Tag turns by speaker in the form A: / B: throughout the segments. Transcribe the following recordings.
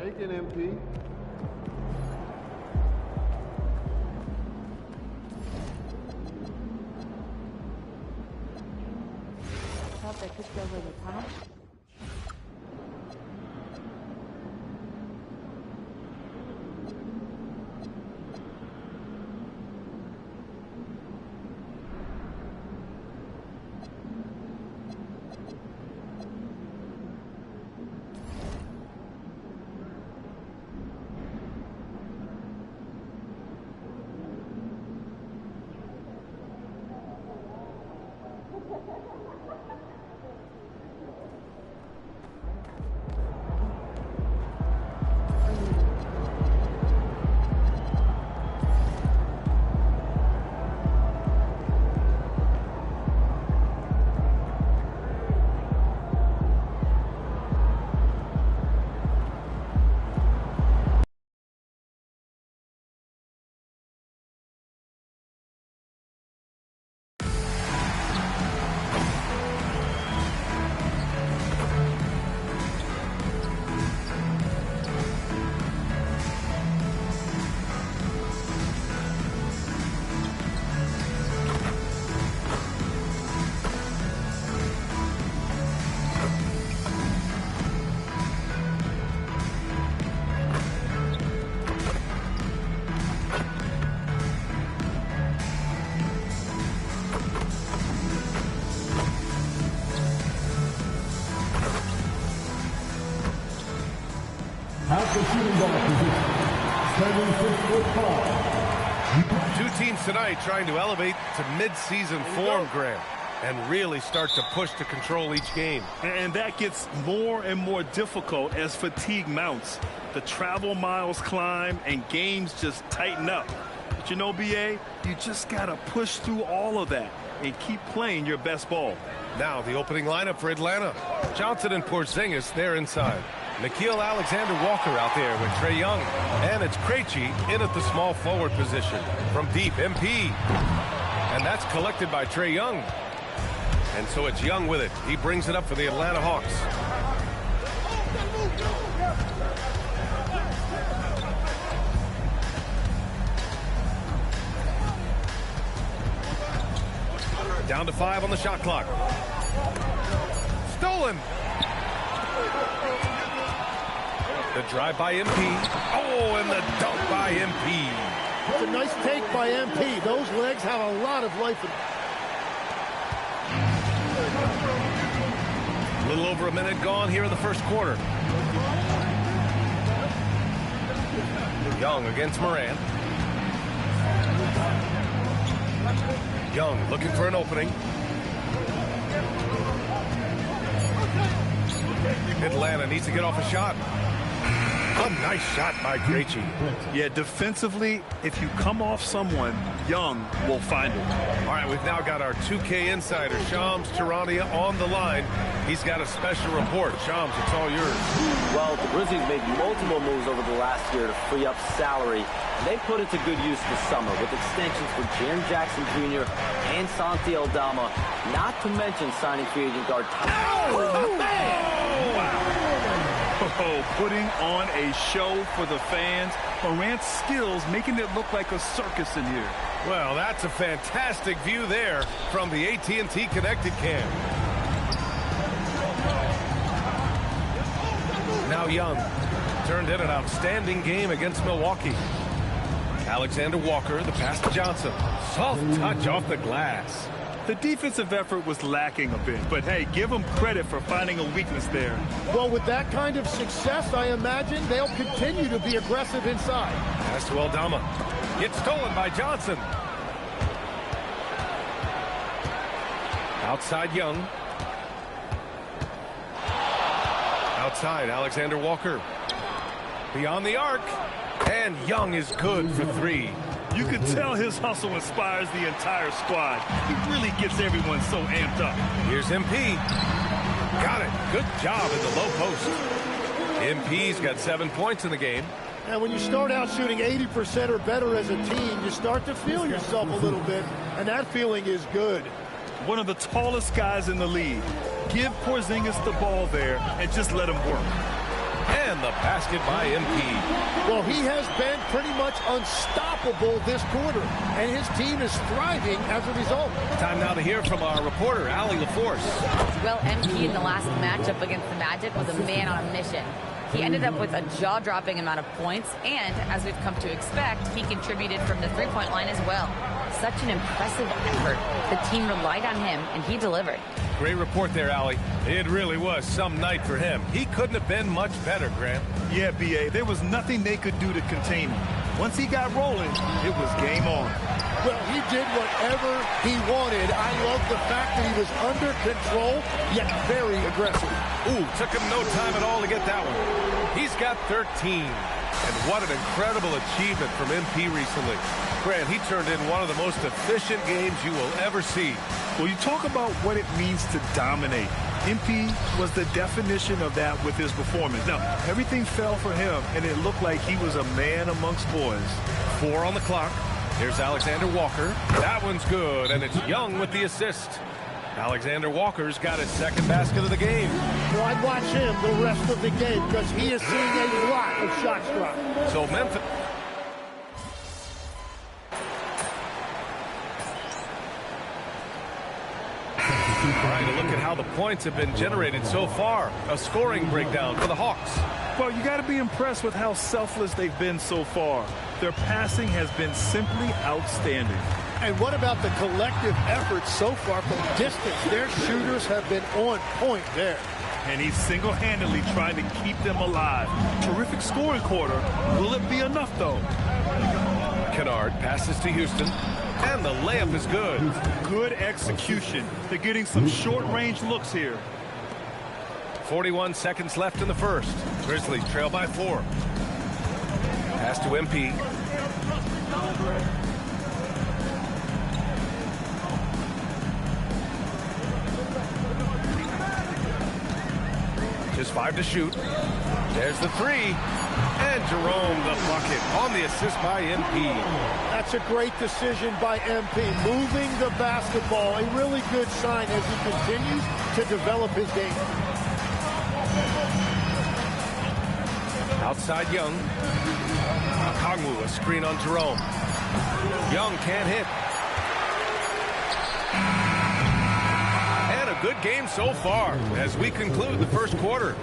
A: Take it, MP.
B: That could go with the tunnel.
C: Two teams tonight trying to elevate to mid-season form, Graham, and really start to push to control each game.
D: And that gets more and more difficult as fatigue mounts. The travel miles climb and games just tighten up. But you know, BA, you just got to push through all of that and keep playing your best ball.
C: Now the opening lineup for Atlanta. Johnson and Porzingis, they're inside. Nickeil Alexander-Walker out there with Trae Young. And it's Krejci in at the small forward position. From deep, MP. And that's collected by Trae Young. And so it's Young with it. He brings it up for the Atlanta Hawks. Down to 5 on the shot clock. Stolen. The drive by MP. Oh, and the dunk by MP.
E: It's a nice take by MP. Those legs have a lot of life.
C: A little over a minute gone here in the first quarter. Young against Morant. Young looking for an opening. Atlanta needs to get off a shot. A nice shot by Krejci.
D: Yeah, defensively, if you come off someone, Young will find it.
C: All right, we've now got our 2K insider, Shams Charania, on the line. He's got a special report. Shams, it's all yours.
F: Well, the Grizzlies made multiple moves over the last year to free up salary. And they put it to good use this summer with extensions for Jaren Jackson Jr. and Santi Aldama, not to mention signing free agent guard.
D: Oh, man! Wow. Oh, putting on a show for the fans. Morant's skills making it look like a circus in here.
C: Well, that's a fantastic view there from the AT&T Connected Cam. Now Young turned in an outstanding game against Milwaukee. Alexander Walker, the pass to Johnson. Soft touch off the glass.
D: The defensive effort was lacking a bit, but hey, give them credit for finding a weakness there.
E: Well, with that kind of success, I imagine they'll continue to be aggressive inside.
C: Pass to Aldama. It's stolen by Johnson. Outside Young. Outside Alexander Walker. Beyond the arc. And Young is good for 3.
D: You can tell his hustle inspires the entire squad. He really gets everyone so amped up.
C: Here's MP. Got it. Good job in the low post. MP's got 7 points in the game.
E: And when you start out shooting 80% or better as a team, you start to feel yourself a little bit, and that feeling is good.
D: One of the tallest guys in the league. Give Porzingis the ball there and just let him work.
C: And the basket by MP.
E: Well, he has been pretty much unstoppable this quarter, and his team is thriving as a result.
C: Time now to hear from our reporter, Allie LaForce.
A: Well, MP in the last matchup against the Magic was a man on a mission. He ended up with a jaw-dropping amount of points, and as we've come to expect, he contributed from the three-point line as well. Such an impressive effort. The team relied on him, and he delivered.
C: Great report there, Allie. It really was some night for him. He couldn't have been much better, Grant.
D: Yeah, B.A., there was nothing they could do to contain him. Once he got rolling, it was game on.
E: Well, he did whatever he wanted. I love the fact that he was under control, yet very aggressive.
C: Ooh, took him no time at all to get that one. He's got 13. And what an incredible achievement from MP recently. Grant, he turned in one of the most efficient games you will ever see.
D: Well, you talk about what it means to dominate. MP was the definition of that with his performance. Now, everything fell for him, and it looked like he was a man amongst boys.
C: 4 on the clock. Here's Alexander Walker. That one's good, and it's Young with the assist. Alexander Walker's got his second basket of the game.
E: Well, I'd watch him the rest of the game because he is seeing a lot of shots drop.
C: So Memphis... All right, a look at how the points have been generated so far. A scoring breakdown for the Hawks.
D: Well, you got to be impressed with how selfless they've been so far. Their passing has been simply outstanding.
E: And what about the collective effort so far from distance? Their shooters have been on point there.
D: And he's single-handedly trying to keep them alive. Terrific scoring quarter. Will it be enough, though?
C: Kennard passes to Houston. And the layup is good.
D: Good execution. They're getting some short-range looks here.
C: 41 seconds left in the first. Grizzlies trail by 4. Pass to MP. Just 5 to shoot. There's the 3. And Jerome the bucket on the assist by MP.
E: That's a great decision by MP. Moving the basketball, a really good sign as he continues to develop his game.
C: Outside Young. Kongwu, a screen on Jerome. Young can't hit. And a good game so far as we conclude the first quarter.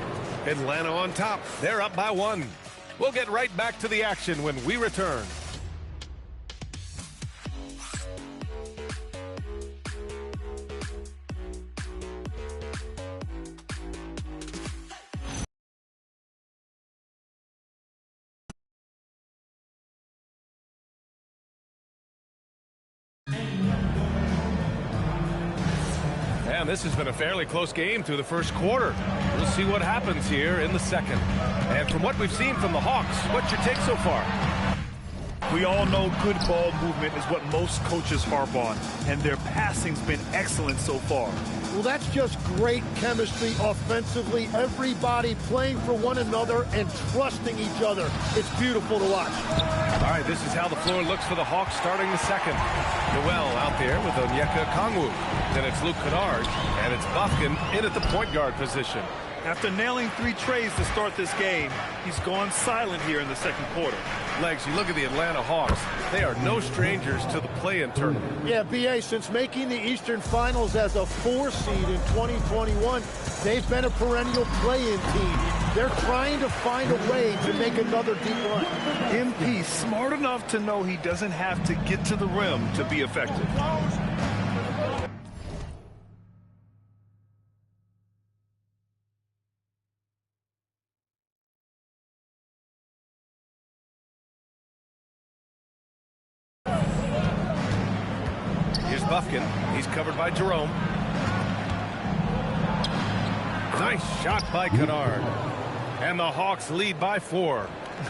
C: Atlanta on top. They're up by 1. We'll get right back to the action when we return. And this has been a fairly close game through the first quarter. We'll see what happens here in the second. And from what we've seen from the Hawks, what's your take so far?
D: We all know good ball movement is what most coaches harp on, and their passing's been excellent so far.
E: Well, that's just great chemistry offensively. Everybody playing for one another and trusting each other. It's beautiful to watch.
C: All right, this is how the floor looks for the Hawks starting the second. Noel out there with Onyeka Kongwu. Then it's Luke Kennard, and it's Bufkin in at the point guard position.
D: After nailing 3 trays to start this game, he's gone silent here in the second quarter.
C: Legs, you look at the Atlanta Hawks. They are no strangers to the play-in tournament.
E: Yeah, B.A., since making the Eastern Finals as a 4 seed in 2021, they've been a perennial play-in team. They're trying to find a way to make another deep run.
D: MP smart enough to know he doesn't have to get to the rim to be effective.
C: Here's Bufkin. He's covered by Jerome. Nice shot by Kennard. And the Hawks lead by 4.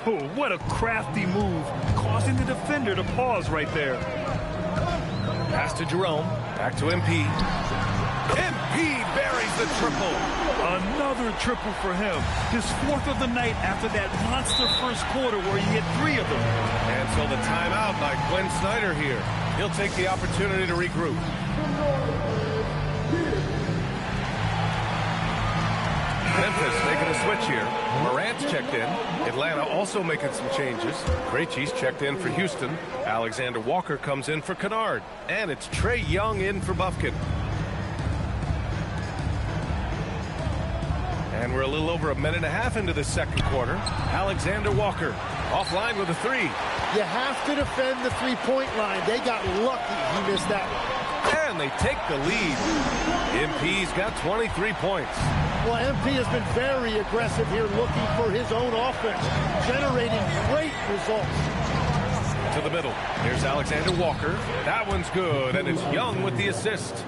D: Oh, what a crafty move, causing the defender to pause right there.
C: Pass to Jerome. Back to MP. MP buries the triple.
D: Another triple for him. His 4th of the night after that monster first quarter where he hit 3 of them.
C: And so the timeout by Quinn Snyder here. He'll take the opportunity to regroup. Memphis making a switch here. Morant's checked in. Atlanta also making some changes. Krejci's checked in for Houston. Alexander Walker comes in for Kennard. And it's Trae Young in for Bufkin. And we're a little over a minute and a half into the second quarter. Alexander Walker offline with a three.
E: You have to defend the three-point line. They got lucky he missed that one.
C: And they take the lead. MP's got 23 points.
E: Well, MP has been very aggressive here looking for his own offense, generating great results.
C: To the middle. Here's Alexander Walker. That one's good, and it's Young with the assist.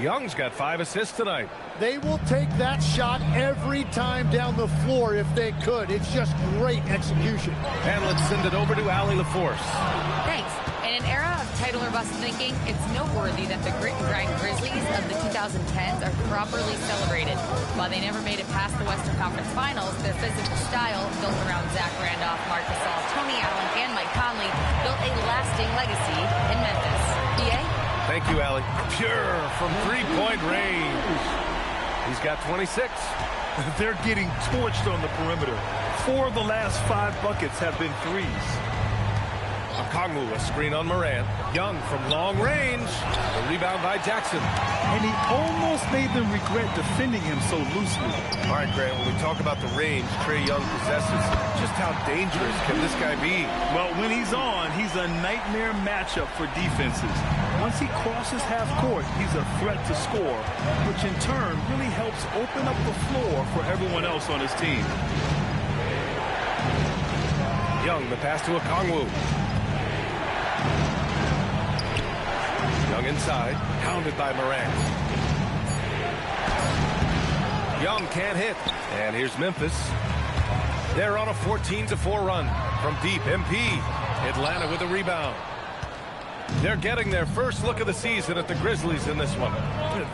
C: Young's got 5 assists tonight.
E: They will take that shot every time down the floor if they could. It's just great execution.
C: And let's send it over to Allie LaForce.
A: Thanks. In an era of title or bust thinking, it's noteworthy that the grit and grind Grizzlies of the 2010s are properly celebrated. While they never made it past the Western Conference Finals, their physical style, built around Zach Randolph, Marc Gasol, Tony Allen, and Mike Conley, built a lasting legacy in Memphis. BA?
C: Thank you, Allie. Pure from three-point range. He's got 26.
D: They're getting torched on the perimeter. 4 of the last 5 buckets have been threes.
C: Okongwu, a screen on Morant. Young from long range. The rebound by Jackson.
D: And he almost made them regret defending him so loosely.
C: All right, Grant, when we talk about the range Trae Young possesses, just how dangerous can this guy be?
D: Well, when he's on, he's a nightmare matchup for defenses. Once he crosses half court, he's a threat to score, which in turn really helps open up the floor for everyone else on his team.
C: Young, the pass to Okongwu. Young inside, hounded by Morant. Young can't hit. And here's Memphis. They're on a 14-4 run. From deep, MP. Atlanta with a rebound. They're getting their first look of the season at the Grizzlies in this one.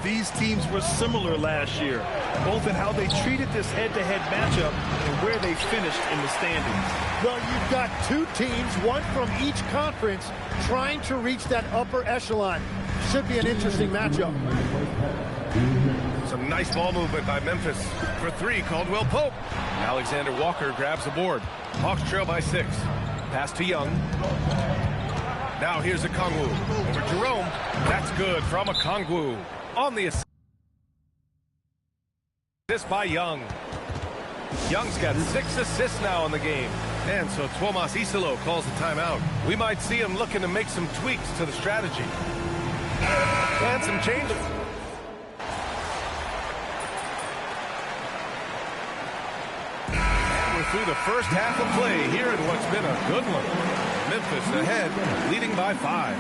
D: These teams were similar last year, both in how they treated this head-to-head matchup and where they finished in the standings.
E: Well, you've got 2 teams, one from each conference, trying to reach that upper echelon. Should be an interesting matchup.
C: Some nice ball movement by Memphis. For 3, Caldwell Pope. Alexander Walker grabs the board. Hawks trail by 6. Pass to Young. Now here's Okongwu. Over Jerome. That's good from Okongwu. On the assist by Young. Young's got 6 assists now in the game. And so Tuomas Isalo calls a timeout. We might see him looking to make some tweaks to the strategy. And some changes. We're through the first half of play here in what's been a good one. Memphis ahead, leading by 5.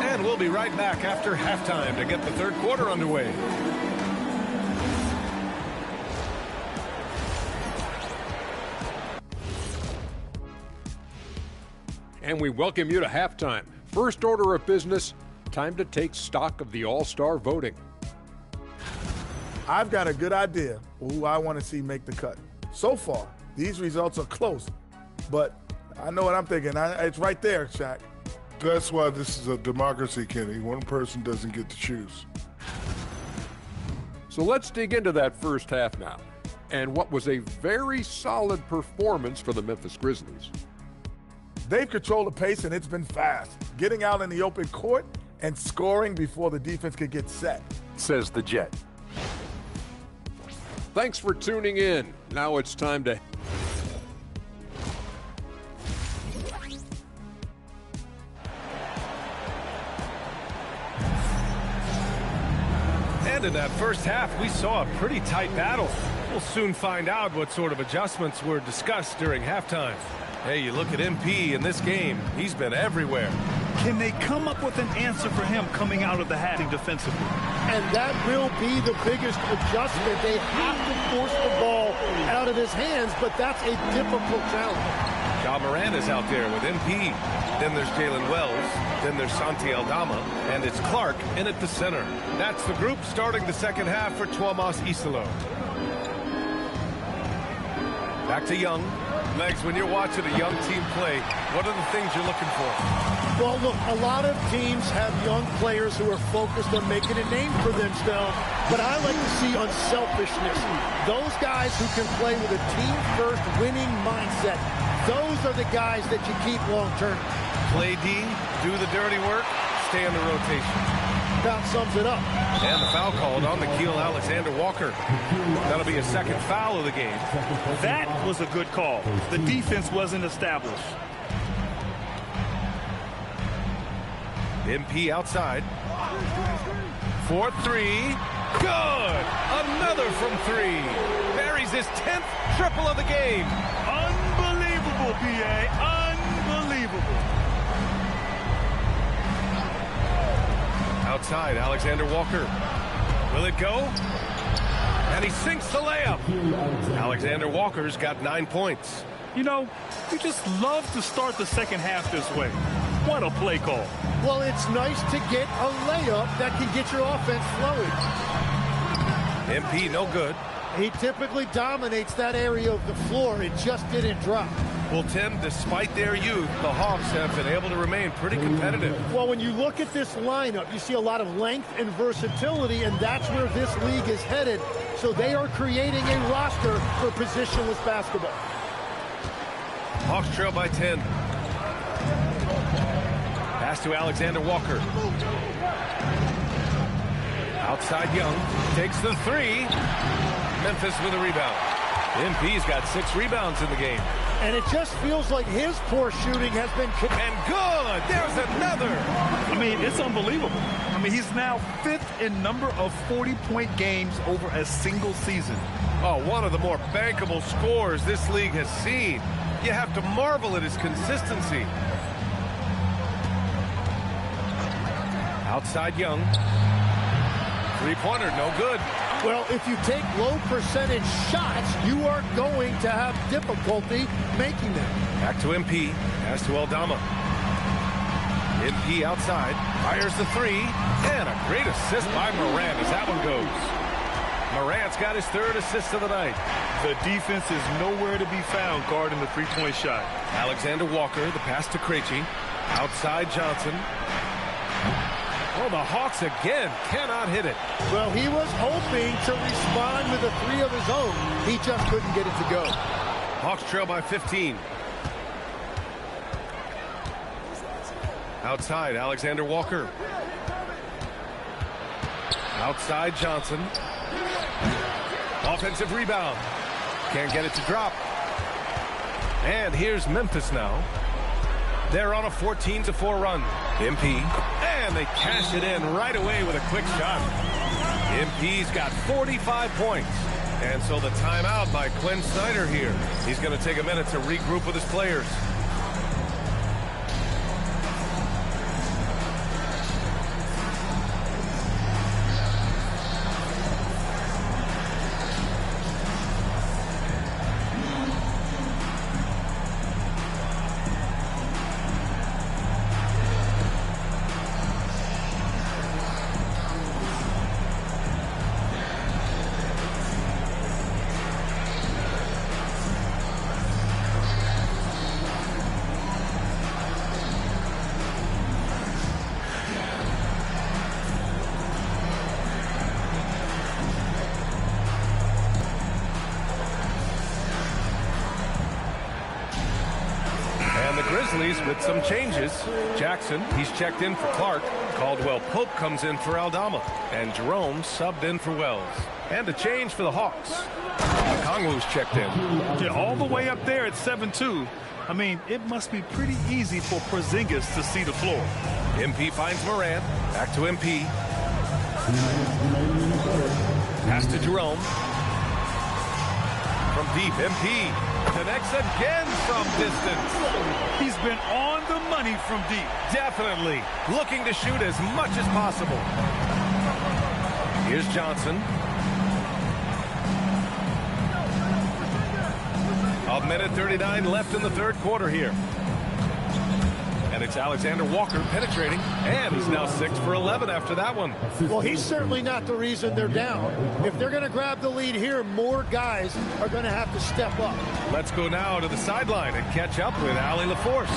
C: And we'll be right back after halftime to get the third quarter underway.
G: And we welcome you to halftime. First order of business, time to take stock of the All-Star voting.
H: I've got a good idea of who I want to see make the cut. So far, these results are close, but I know what I'm thinking. It's right there, Shaq.
I: That's why this is a democracy, Kenny. One person doesn't get to choose.
G: So let's dig into that first half now, and what was a very solid performance for the Memphis Grizzlies.
H: They've controlled the pace, and it's been fast, getting out in the open court and scoring before the defense could get set,
G: says the Jet. Thanks for tuning in. Now it's time to...
C: And in that first half, we saw a pretty tight battle. We'll soon find out what sort of adjustments were discussed during halftime. Hey, you look at MP in this game, he's been everywhere.
D: Can they come up with an answer for him coming out of the half defensively?
E: And that will be the biggest adjustment. They have to force the ball out of his hands, but that's a difficult challenge.
C: Ja Morant is out there with MP. Then there's Jalen Wells. Then there's Santi Aldama. And it's Clark in at the center. That's the group starting the second half for Tuomas Isalo. Back to Young. Legs, when you're watching a young team play, what are the things you're looking for?
E: Well, look, a lot of teams have young players who are focused on making a name for themselves, but I like to see unselfishness. Those guys who can play with a team-first winning mindset, those are the guys that you keep long-term.
C: Play D, do the dirty work, stay in the rotation.
E: About sums it up.
C: And the foul called on Nickeil Alexander-Walker. That'll be a second foul of the game.
D: That was a good call. The defense wasn't established.
C: MP outside. 4-3. Good! Another from three. Buries his 10th triple of the game.
D: Unbelievable, PA. Unbelievable.
C: Outside, Alexander-Walker. Will it go? And he sinks the layup. Alexander-Walker's got 9 points.
D: You know, you just love to start the second half this way. What a play call.
E: Well, it's nice to get a layup that can get your offense flowing.
C: MP no good.
E: He typically dominates that area of the floor. It just didn't drop.
C: Well, Tim, despite their youth, the Hawks have been able to remain pretty competitive.
E: Well, when you look at this lineup, you see a lot of length and versatility, and that's where this league is headed. So they are creating a roster for positionless basketball.
C: Hawks trail by 10. Pass to Alexander-Walker. Outside Young. Takes the three. Memphis with a rebound. MP's got 6 rebounds in the game.
E: And it just feels like his poor shooting has been...
C: And good! There's another!
D: I mean, it's unbelievable. I mean, he's now 5th in number of 40-point games over a single season.
C: Oh, one of the more bankable scores this league has seen. You have to marvel at his consistency. Outside Young. Three-pointer, no good.
E: Well, if you take low percentage shots, you are going to have difficulty making them.
C: Back to MP. Pass to Aldama. MP outside. Fires the three. And a great assist by Morant as that one goes. Morant's got his 3rd assist of the night.
D: The defense is nowhere to be found guarding the three-point shot.
C: Alexander-Walker, the pass to Krejci. Outside Johnson. Oh, the Hawks again cannot hit it.
E: Well, he was hoping to respond with a three of his own. He just couldn't get it to go.
C: Hawks trail by 15. Outside, Alexander-Walker. Outside Johnson. Offensive rebound. Can't get it to drop. And here's Memphis now. They're on a 14-4 run. MP. And they cash it in right away with a quick shot. MP's got 45 points. And so the timeout by Quinn Snyder here. He's going to take a minute to regroup with his players. Grizzlies with some changes. Jackson, he's checked in for Clark. Caldwell Pope comes in for Aldama. And Jerome subbed in for Wells. And a change for the Hawks. Kongwu's checked in.
D: Yeah, all the way up there at 7-2. I mean, it must be pretty easy for Porzingis to see the floor.
C: MP finds Morant. Back to MP. Pass to Jerome. From deep, MP connects again from distance.
D: He's been on the money from deep.
C: Definitely. Looking to shoot as much as possible. Here's Johnson. A minute 39 left in the third quarter here. And a It's Alexander Walker penetrating, and he's now 6 for 11 after that one.
E: Well, he's certainly not the reason they're down. If they're going to grab the lead here, more guys are going to have to step up.
C: Let's go now to the sideline and catch up with Allie LaForce.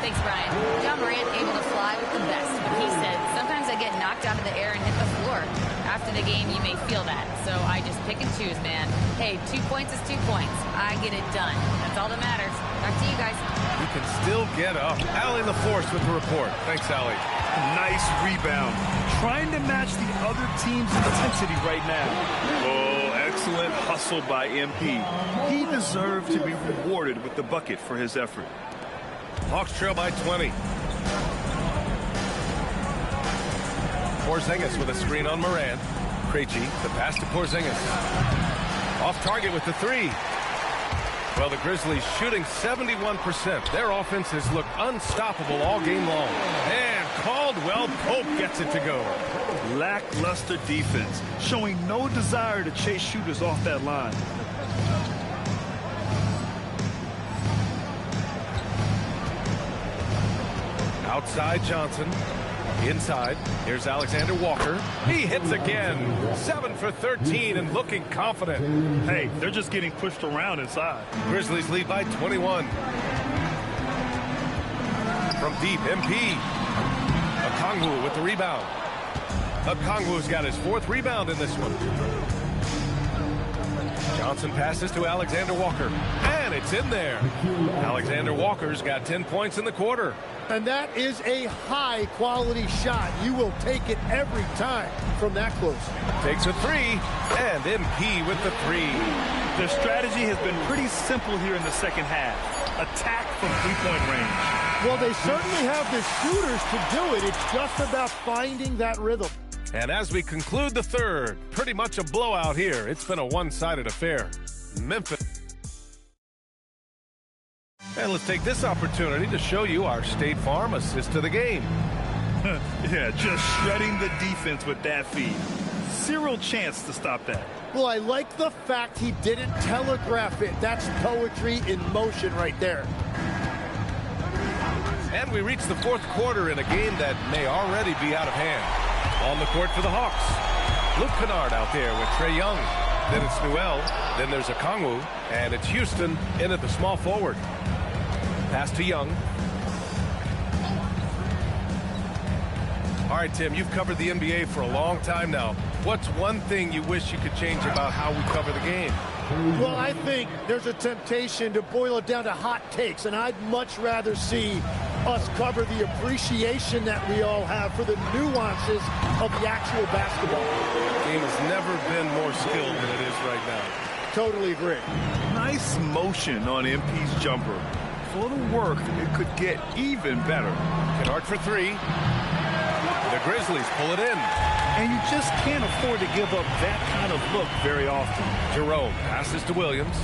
A: Thanks, Brian. John Morant able to fly with the best, but he said, sometimes I get knocked out of the air and hit the floor. After the game, you may feel that, so I just pick and choose, man. Hey, 2 points is 2 points. I get it done. That's all that matters. Back to you guys.
C: He can still get up. Allie LaForce with the report. Thanks, Allie.
D: Nice rebound. Trying to match the other team's intensity right now. Oh, excellent hustle by MP. He deserved to be rewarded with the bucket for his effort.
C: Hawks trail by 20. Porzingis with a screen on Morant. Krejci, the pass to Porzingis. Off target with the 3. Well, the Grizzlies shooting 71%. Their offenses look unstoppable all game long. And Caldwell Pope gets it to go.
D: Lackluster defense, showing no desire to chase shooters off that line.
C: Outside Johnson. Inside, here's Alexander Walker. He hits again. 7 for 13 and looking confident.
D: Hey, they're just getting pushed around inside.
C: Grizzlies lead by 21. From deep, MP. Okongwu with the rebound. Okongwu's got his 4th rebound in this one. Johnson passes to Alexander Walker. And it's in there. Alexander Walker's got 10 points in the quarter.
E: And that is a high-quality shot. You will take it every time from that close.
C: Takes a 3, and MP with the 3.
D: Their strategy has been pretty simple here in the second half. Attack from three-point range.
E: Well, they certainly have the shooters to do it. It's just about finding that rhythm.
C: And as we conclude the third, pretty much a blowout here. It's been a one-sided affair. Memphis. And let's take this opportunity to show you our State Farm assist to the game.
D: Yeah, just shredding the defense with that feed. Zero chance to stop that.
E: Well, I like the fact he didn't telegraph it. That's poetry in motion right there.
C: And we reach the 4th quarter in a game that may already be out of hand. On the court for the Hawks. Luke Kennard out there with Trae Young. Then it's Newell. Then there's Okongwu. And it's Houston in at the small forward. Pass to Young. All right, Tim, you've covered the NBA for a long time now. What's one thing you wish you could change about how we cover the game?
E: Well, I think there's a temptation to boil it down to hot takes, and I'd much rather see us cover the appreciation that we all have for the nuances of the actual basketball.
C: The game has never been more skilled than it is right now.
E: Totally agree.
D: Nice motion on MP's jumper. For the work, it could get even better.
C: Kennard for 3. The Grizzlies pull it in.
D: And you just can't afford to give up that kind of look very often.
C: Jerome passes to Williams.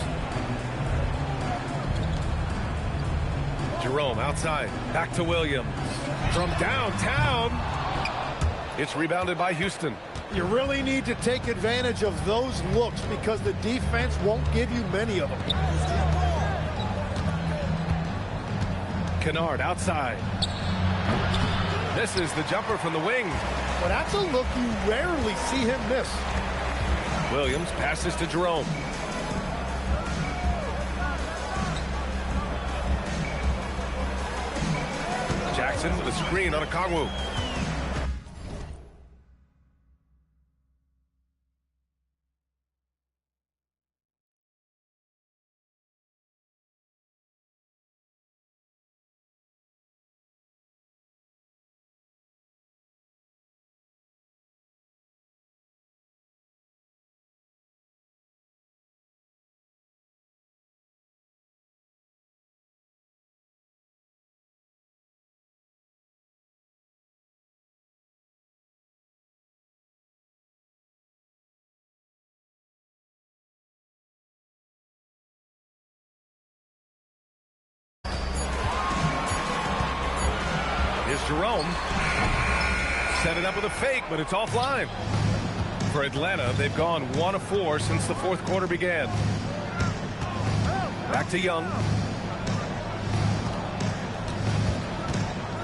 C: Jerome outside. Back to Williams. From downtown. It's rebounded by Houston.
E: You really need to take advantage of those looks because the defense won't give you many of them.
C: Kennard outside. This is the jumper from the wing.
E: Well, that's a look you rarely see him miss.
C: Williams passes to Jerome. Jackson with a screen on Okongwu. Here's Jerome. Set it up with a fake, but it's offline. For Atlanta, they've gone 1 of 4 since the 4th quarter began. Back to Young.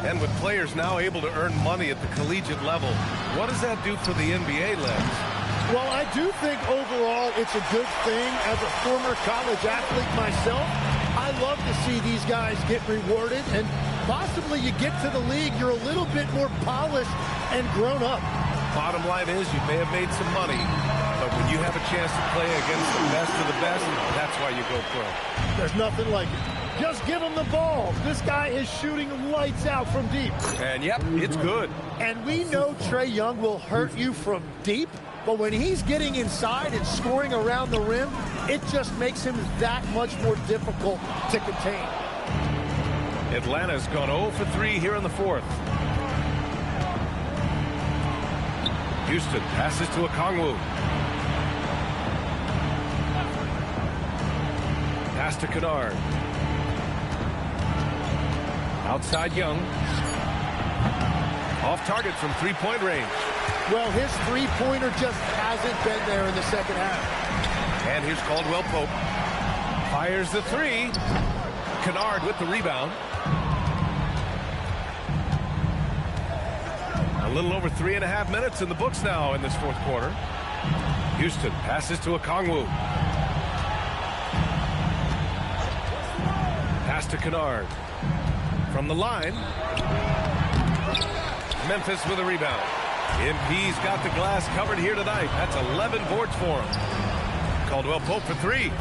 C: And with players now able to earn money at the collegiate level, what does that do for the NBA, Legs?
E: Well, I do think overall it's a good thing. As a former college athlete myself, I love to see these guys get rewarded, and possibly you get to the league, you're a little bit more polished and grown up.
C: Bottom line is you may have made some money, but when you have a chance to play against the best of the best, that's why you go pro.
E: There's nothing like it. Just give him the ball. This guy is shooting lights out from deep.
C: And yep, it's good.
E: And we know Trae Young will hurt you from deep, but when he's getting inside and scoring around the rim, it just makes him that much more difficult to contain.
C: Atlanta's gone 0 for 3 here in the fourth. Houston passes to Okongwu. Pass to Kennard. Outside Young. Off target from three-point range.
E: Well, his three-pointer just hasn't been there in the second half.
C: And here's Caldwell Pope. Fires the three. Kennard with the rebound. A little over 3.5 minutes in the books now in this fourth quarter. Houston passes to Okongwu. Pass to Kennard. From the line. Memphis with a rebound. MP's got the glass covered here tonight. That's 11 boards for him. Caldwell Pope for three.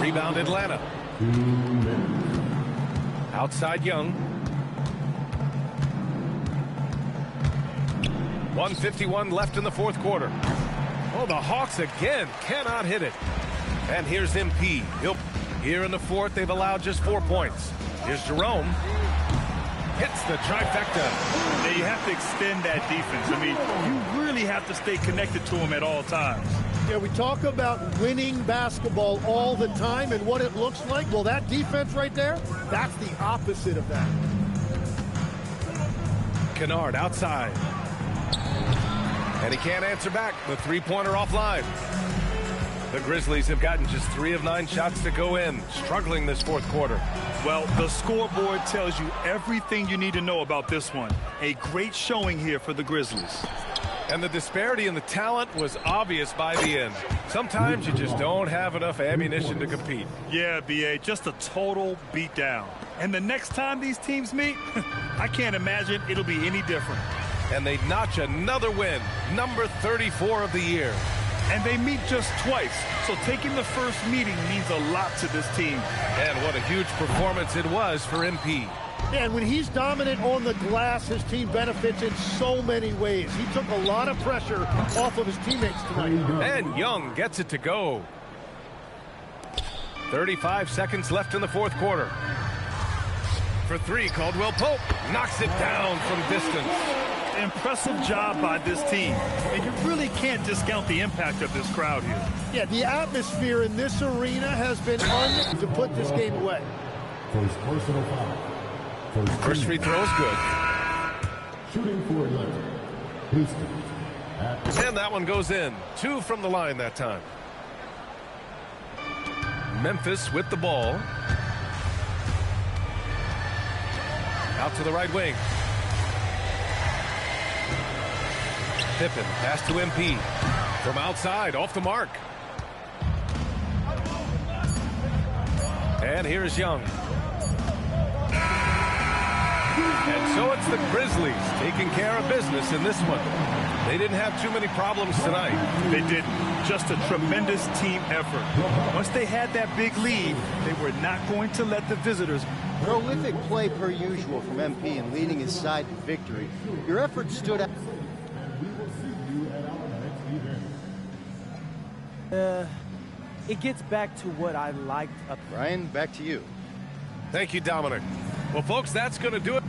C: Rebound Atlanta. Outside Young. 1:51 left in the fourth quarter. Oh, the Hawks again cannot hit it. And here's MP. Here in the fourth, they've allowed just 4 points. Here's Jerome. Hits the trifecta.
D: Now you have to extend that defense. I mean, you really have to stay connected to him at all times.
E: Yeah, we talk about winning basketball all the time and what it looks like. Well, that defense right there, that's the opposite of that.
C: Kennard outside. And he can't answer back. The three-pointer offline. The Grizzlies have gotten just 3 of 9 shots to go in, struggling this fourth quarter.
D: Well, the scoreboard tells you everything you need to know about this one. A great showing here for the Grizzlies.
C: And the disparity in the talent was obvious by the end. Sometimes you just don't have enough ammunition to compete.
D: Yeah, B.A., just a total beatdown. And the next time these teams meet, I can't imagine it'll be any different.
C: And they notch another win, number 34 of the year.
D: And they meet just twice, so taking the first meeting means a lot to this team.
C: And what a huge performance it was for MP.
E: And when he's dominant on the glass, his team benefits in so many ways. He took a lot of pressure off of his teammates tonight.
C: And Young gets it to go. 35 seconds left in the fourth quarter. For three, Caldwell Pope knocks it down from distance.
D: Impressive job by this team. And you really can't discount the impact of this crowd here.
E: Yeah, the atmosphere in this arena has been to put this game away.
C: First free throw is good.
J: Shooting for Houston.
C: And that one goes in. 2 from the line that time. Memphis with the ball. Out to the right wing. Pippen, pass to MP. From outside, off the mark. And here's Young. And so it's the Grizzlies taking care of business in this one. They didn't have too many problems tonight.
D: They didn't. Just a tremendous team effort. Once they had that big lead, they were not going to let the visitors.
K: Prolific play per usual from MP and leading his side to victory. Your effort stood out.
L: It gets back to what I liked.
K: Ryan, back to you.
C: Thank you, Dominic. Well, folks, that's going to do it.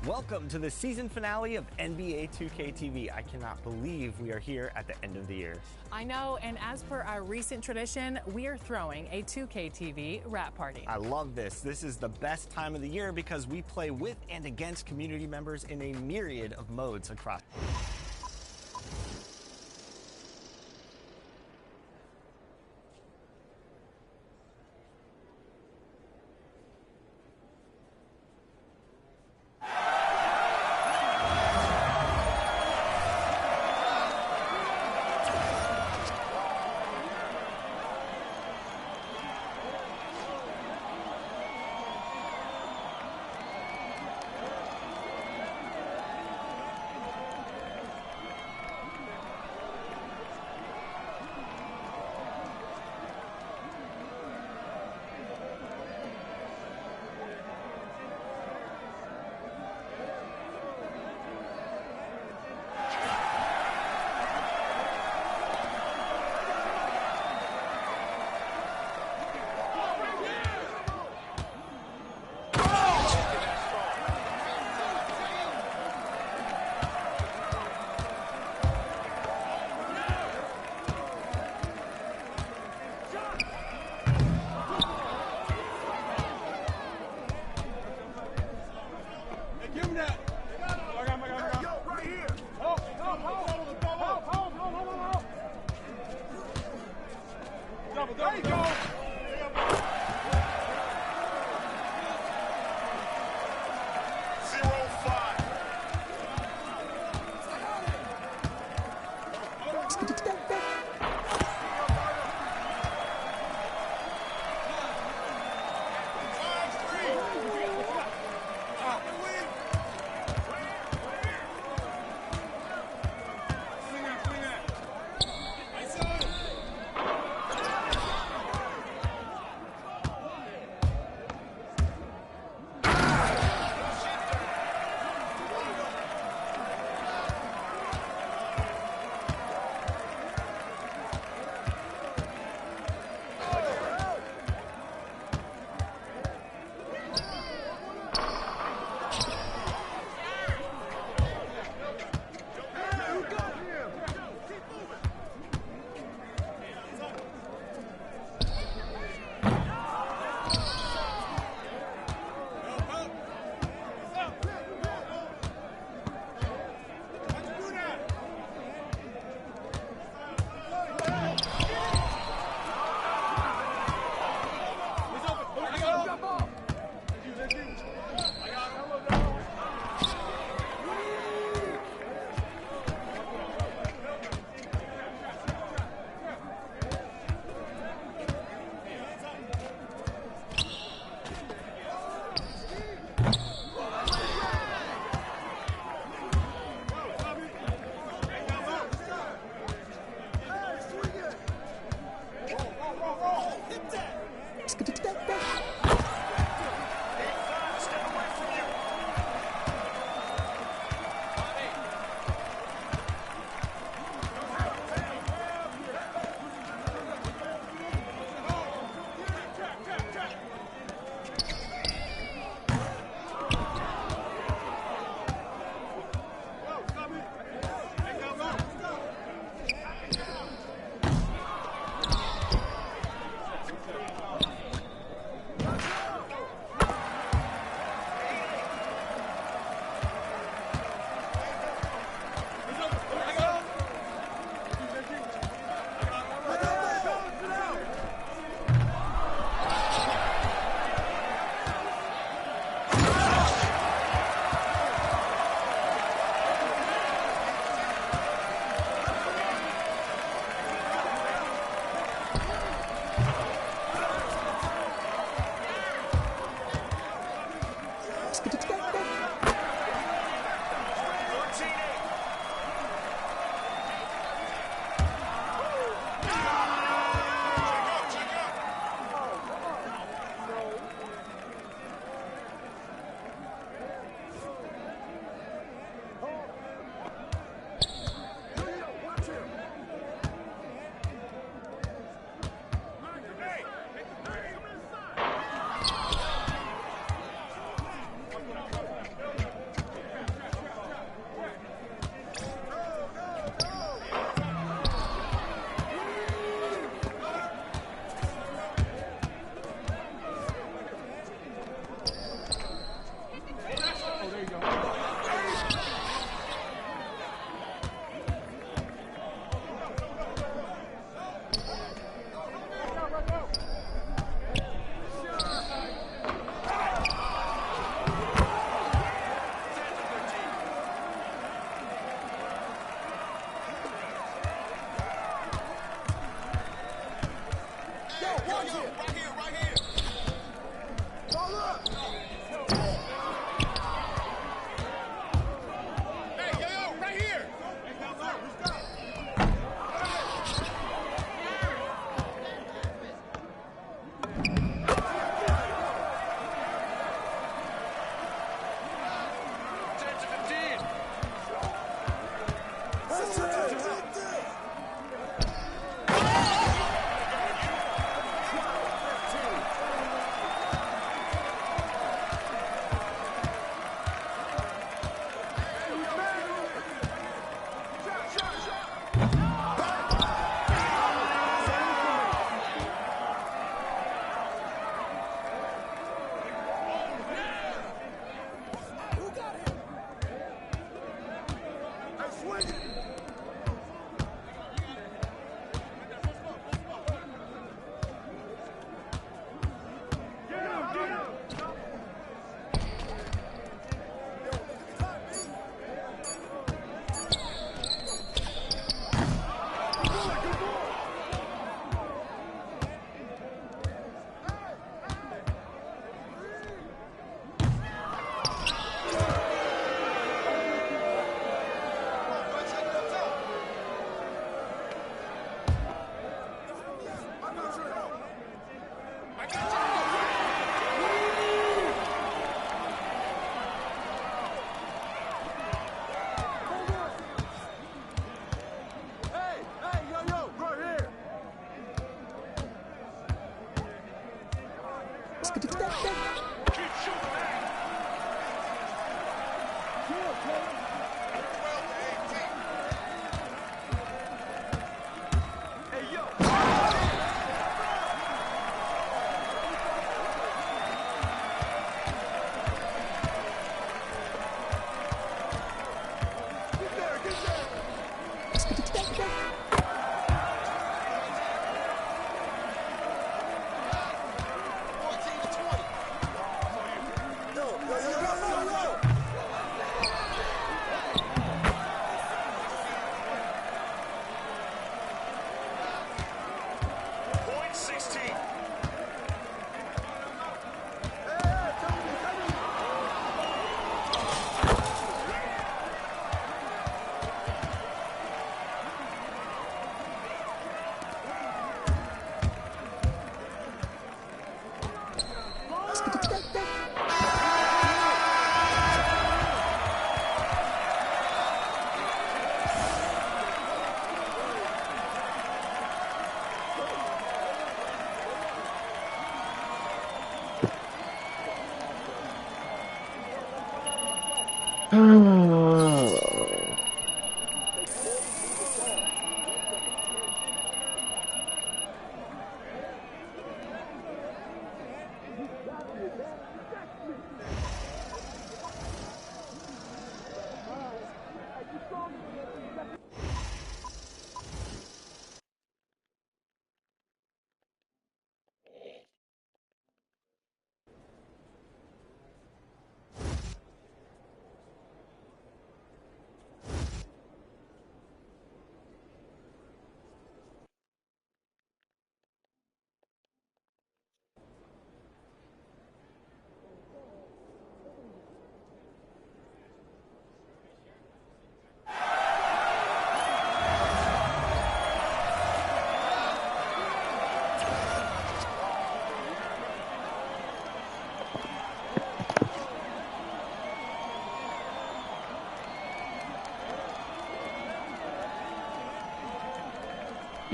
M: Welcome to the season finale of NBA 2K TV. I cannot believe we are here at the end of the year.
N: I know, and as per our recent tradition, we are throwing a 2K TV wrap party.
M: I love this. This is the best time of the year because we play with and against community members in a myriad of modes across.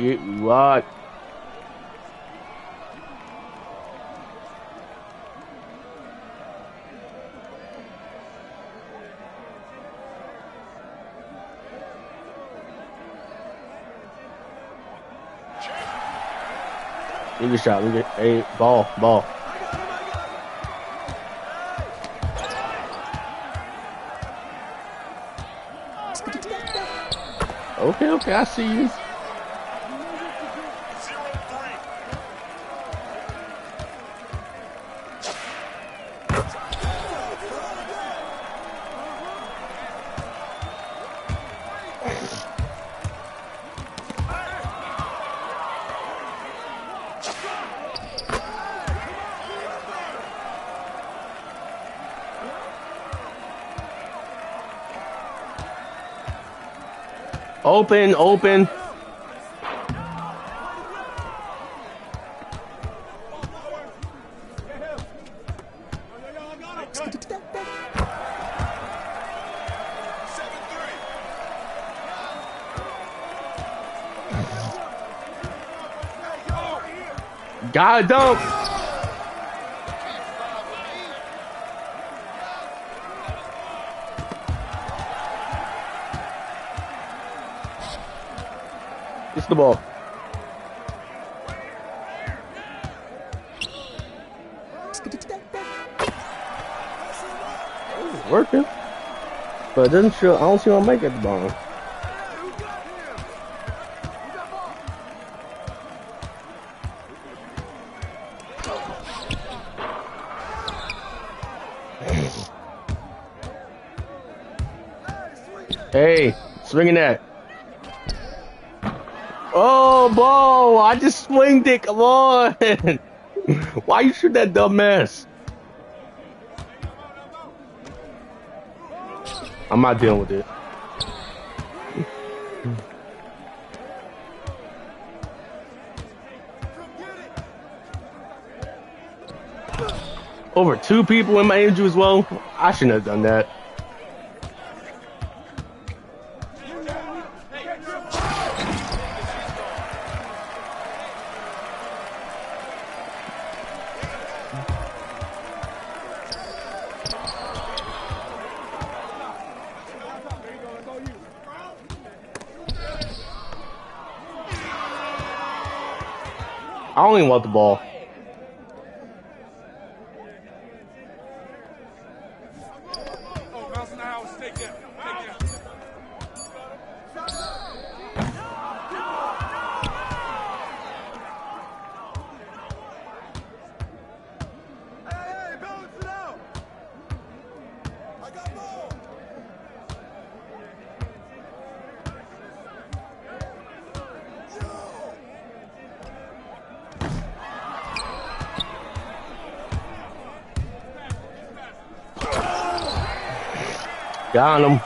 O: Get right. Look at shot. Look at hey, ball. Okay, I see you. Open, open. Got it, dunk. It's the ball. It's working, but it doesn't show. I don't see him make it at the bottom. Hey, swinging that. Oh, ball! I just swinged it. Come on. Why you shoot that dumb mess? I'm not dealing with it. Over 2 people in my injury as well. I shouldn't have done that. I don't even want the ball. Got him.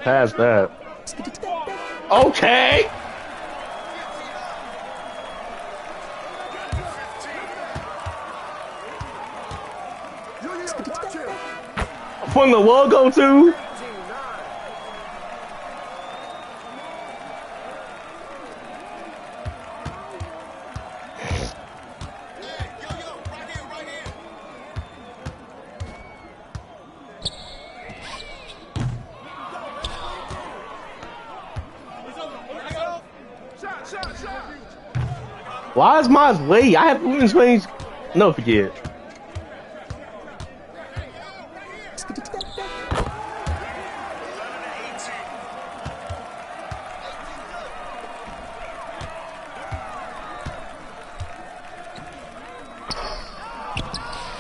O: Pass that. Okay. From the logo too. Why is mine late? I have women's range. No, forget.